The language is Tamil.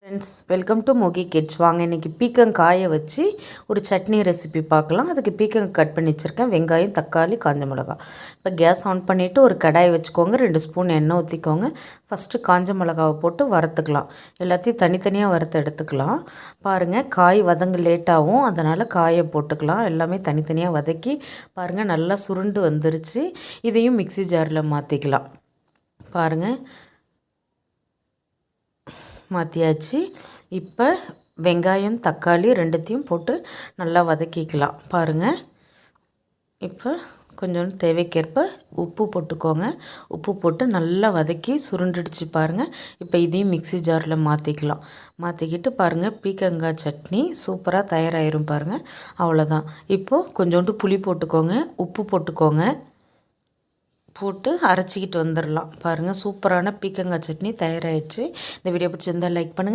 Friends, welcome to Mogi kids. வாங்க இன்றைக்கி பீக்கங்காயை வச்சு ஒரு சட்னி ரெசிபி பார்க்கலாம். அதுக்கு பீக்கங்க கட் பண்ணி வச்சுருக்கேன். வெங்காயம், தக்காளி, காஞ்ச மிளகா. இப்போ கேஸ் ஆன் பண்ணிவிட்டு ஒரு கடாயை வச்சுக்கோங்க. 2 ஸ்பூன் எண்ணெய் ஊற்றிக்கோங்க. ஃபஸ்ட்டு காஞ்ச மிளகாவை போட்டு வறுத்துக்கலாம். எல்லாத்தையும் தனித்தனியாக வறுத்து எடுத்துக்கலாம். பாருங்கள், காய் வதங்க லேட்டாகும், அதனால் காயை போட்டுக்கலாம். எல்லாமே தனித்தனியாக வதக்கி பாருங்கள், நல்லா சுருண்டு வந்துருச்சு. இதையும் மிக்ஸி ஜாரில் மாற்றிக்கலாம். பாருங்கள், மாற்றியாச்சு. இப்போ வெங்காயம், தக்காளி ரெண்டுத்தையும் போட்டு நல்லா வதக்கிக்கலாம். பாருங்கள், இப்போ கொஞ்சம் தேவைக்கேற்ப உப்பு போட்டுக்கோங்க. உப்பு போட்டு நல்லா வதக்கி சுருண்டுடுச்சு பாருங்கள். இப்போ இதையும் மிக்ஸி ஜாரில் மாற்றிக்கலாம். மாற்றிக்கிட்டு பாருங்கள், பீக்கங்காய் சட்னி சூப்பராக தயாராகிரும் பாருங்கள். அவ்வளோதான். இப்போது கொஞ்சோண்டு புளி போட்டுக்கோங்க, உப்பு போட்டுக்கோங்க, போட்டு அரைச்சிக்கிட்டு வந்துடலாம். பாருங்கள், சூப்பரான பீக்கங்காய் சட்னி தயாராகிடுச்சு. இந்த வீடியோ பிடிச்சிருந்தால் லைக் பண்ணுங்கள்.